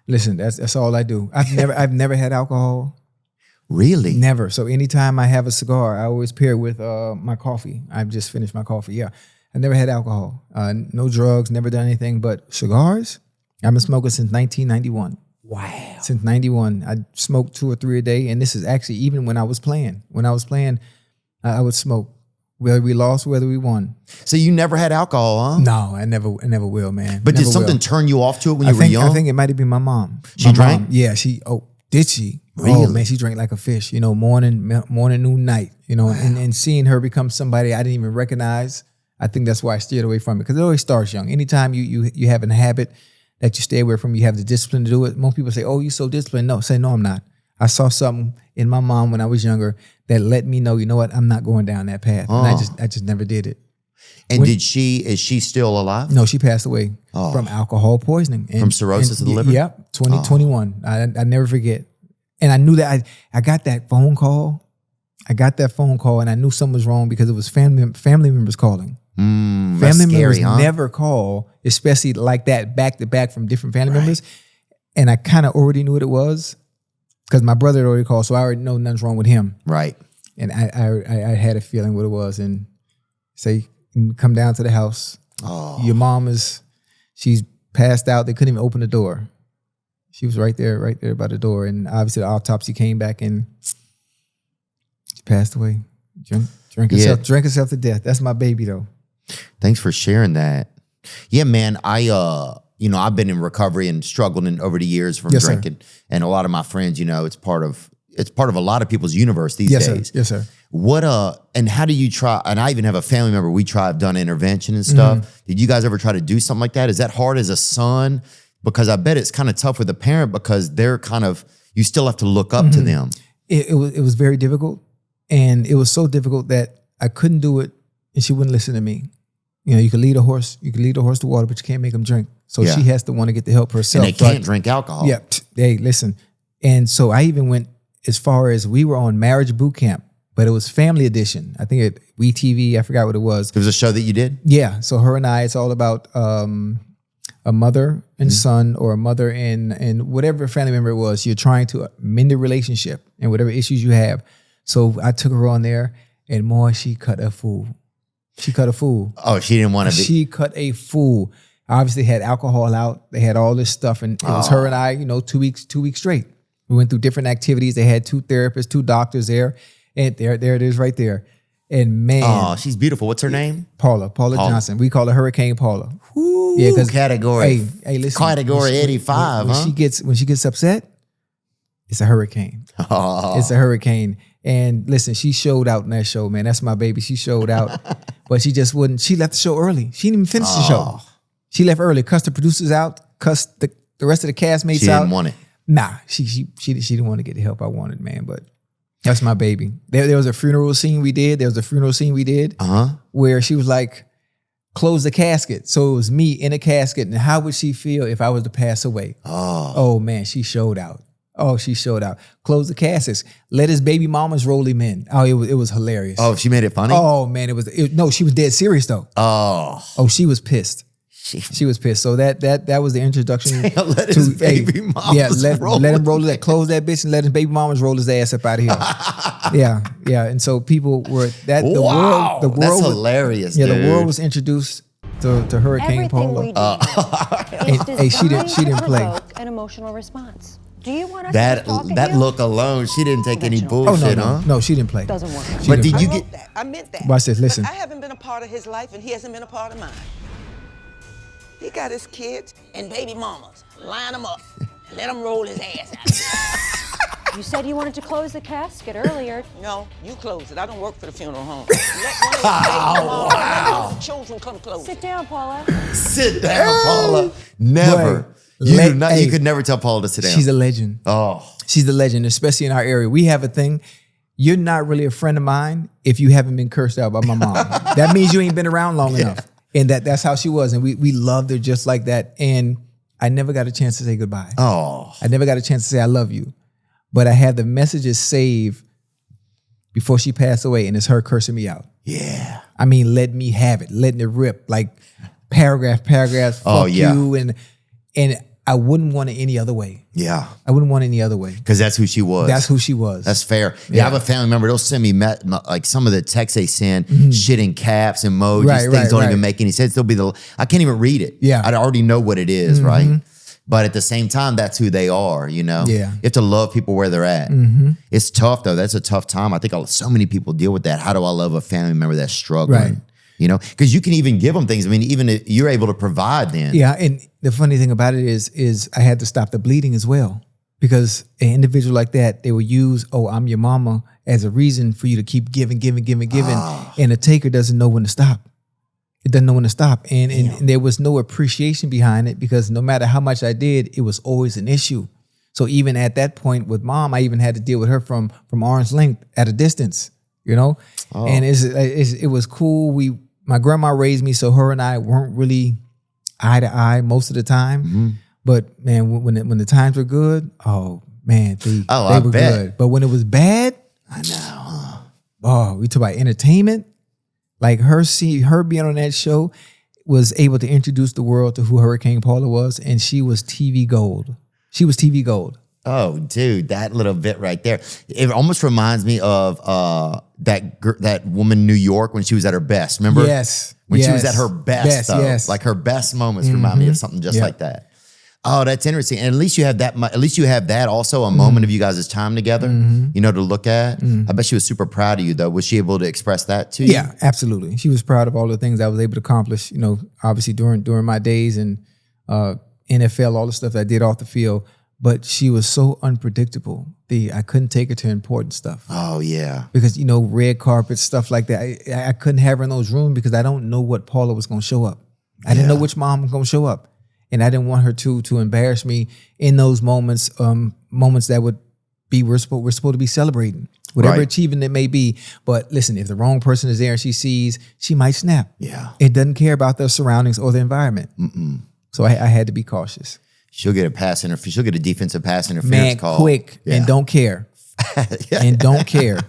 Listen, that's all I do. I've never had alcohol. Really? Never. So anytime I have a cigar, I always pair it with my coffee. I've just finished my coffee. Yeah. I never had alcohol. No drugs, never done anything but cigars. I've been smoking since 1991. Wow. Since 91. I smoked 2 or 3 a day. And this is actually even when I was playing. When I was playing, I would smoke. Whether we lost, whether we won. So you never had alcohol, huh? No, I never will, man. But never did something will. turn you off to it when you were young? I think it might have been my mom. She drank? Mom. Yeah, did she? Really? Oh man, she drank like a fish, morning, noon, night, Wow. and seeing her become somebody I didn't even recognize. I think that's why I steered away from it, because it always starts young. Anytime you have a habit that you stay away from, you have the discipline to do it. Most people say, oh, you're so disciplined. No, no, I'm not. I saw something in my mom when I was younger that let me know, you know what, I'm not going down that path. And I just never did it. And is she still alive? No, she passed away from alcohol poisoning. From cirrhosis of the liver? Yep, 2021. I never forget. And I knew that I got that phone call. And I knew something was wrong because it was family members calling. Family members never call, especially like that, back to back from different family members. And I kind of already knew what it was because my brother had already called, so I already know nothing's wrong with him. Right. And I had a feeling what it was, and say, come down to the house. Oh. Your mom she's passed out. They couldn't even open the door. She was right there by the door. And obviously the autopsy came back and she passed away. Drank herself to death. That's my baby though. Thanks for sharing that. Yeah, man. I've been in recovery and struggling over the years from drinking. Sir. And a lot of my friends, it's part of a lot of people's universe these days. Sir. Yes, sir. And how do you try, and I even have a family member, I've done intervention and stuff. Mm-hmm. Did you guys ever try to do something like that? Is that hard as a son? Because I bet it's kind of tough with a parent because they're you still have to look up to them. It was very difficult. And it was so difficult that I couldn't do it and she wouldn't listen to me. You can lead a horse to water, but you can't make him drink. So she has to want to get the help herself. And they can't drink alcohol. Yeah. Hey, listen. And so I even went as far as we were on Marriage Bootcamp, but it was Family Edition. I think at WeTV, I forgot what it was. It was a show that you did? Yeah. So her and I, it's all about a mother and son, or a mother and whatever family member it was. You're trying to mend the relationship and whatever issues you have. So I took her on there, and more, she cut a fool. Oh, she didn't want to be. She cut a fool. Obviously had alcohol out. They had all this stuff, and it was her and I, 2 weeks straight. We went through different activities. They had 2 therapists, 2 doctors there, and there it is right there. And man, oh, she's beautiful. What's her name? Paula Johnson. We call her Hurricane Paula. Ooh, yeah, because category. Hey, listen. Category 85. When she gets upset, it's a hurricane. Oh. It's a hurricane. And listen, she showed out in that show, man. That's my baby. She showed out, but she just wouldn't. She left the show early. She didn't even finish the show. She left early. Cussed the producers out. Cussed the rest of the castmates out. She didn't want it. Nah, she didn't want to get the help I wanted, man. But that's my baby. There was a funeral scene we did. Where she was like, close the casket. So it was me in a casket. And how would she feel if I was to pass away? Oh man, she showed out. Close the caskets. Let his baby mamas roll him in. Oh, it was hilarious. Oh, she made it funny? Oh man, no, she was dead serious though. Oh, she was pissed. She was pissed. So that was the introduction. Let his baby mamas let him roll that, close that bitch, and let his baby mamas roll his ass up out of here. Yeah. And so people were the world. That's hilarious. Yeah, dude. The world was introduced to Hurricane Paula. Hey, she didn't play an emotional response. Do you want us to talk that look alone? She didn't take any bullshit, huh? No, she didn't play. Doesn't work. But did you get? I meant that. Watch this. Listen. I haven't been a part of his life, and he hasn't been a part of mine. He got his kids and baby mamas. Line them up. Let him roll his ass out. You said you wanted to close the casket earlier. No, you close it. I don't work for the funeral home. Let the children come close. Sit down, Paula. Sit down, Paula. Never. You could never tell Paula to sit down. She's a legend. She's a legend, especially in our area. We have a thing. You're not really a friend of mine if you haven't been cursed out by my mom. That means you ain't been around long enough. And that's how she was. And we loved her just like that. And I never got a chance to say goodbye. I never got a chance to say I love you. But I had the messages saved before she passed away, and it's her cursing me out. Yeah. I mean, let me have it, letting it rip, like paragraphs, fuck you. And I wouldn't want it any other way. Yeah. I wouldn't want it any other way. Because that's who she was. That's who she was. That's fair. Yeah, I have a family member. They'll send me like some of the texts they send, shit in caps, emojis, things don't even make any sense. They'll be I can't even read it. Yeah. I already know what it is, right? But at the same time, that's who they are, you know? Yeah. You have to love people where they're at. It's tough, though. That's a tough time. I think so many people deal with that. How do I love a family member that's struggling? Right. You know? Because you can even give them things. I mean, even if you're able to provide then. Yeah, and the funny thing about it is I had to stop the bleeding as well. Because an individual like that, they will use, I'm your mama, as a reason for you to keep giving. And the taker doesn't know when to stop. It doesn't know when to stop. And there was no appreciation behind it because no matter how much I did, it was always an issue. So even at that point with mom, I even had to deal with her from arm's length at a distance, you know? And it was cool. My grandma raised me, so her and I weren't really eye to eye most of the time. But man, when the times were good, they were good. But when it was bad, I know. We talk about entertainment. Like her being on that show was able to introduce the world to who Hurricane Paula was, and she was TV gold. She was TV gold. Oh, dude, that little bit right there. It almost reminds me of that woman in New York when she was at her best. Remember? Yes. When she was at her best, though. Yes. Like her best moments remind me of something just like that. Oh, that's interesting. And at least you have that. At least you have that also, a moment of you guys' time together, you know, to look at. I bet she was super proud of you, though. Was she able to express that to you? Yeah, absolutely. She was proud of all the things I was able to accomplish, you know, obviously during my days and NFL, all the stuff that I did off the field. But she was so unpredictable. I couldn't take her to important stuff. Oh, yeah. Because, you know, red carpet, stuff like that. I couldn't have her in those rooms because I don't know what Paula was going to show up. I didn't know which mom was going to show up. And I didn't want her to embarrass me in those moments, moments that would be, we're supposed to be celebrating, whatever achievement it may be. But listen, if the wrong person is there and she sees, she might snap. Yeah. It doesn't care about their surroundings or the environment. So I had to be cautious. She'll get a defensive pass interference call. Quick, and don't care. And don't care.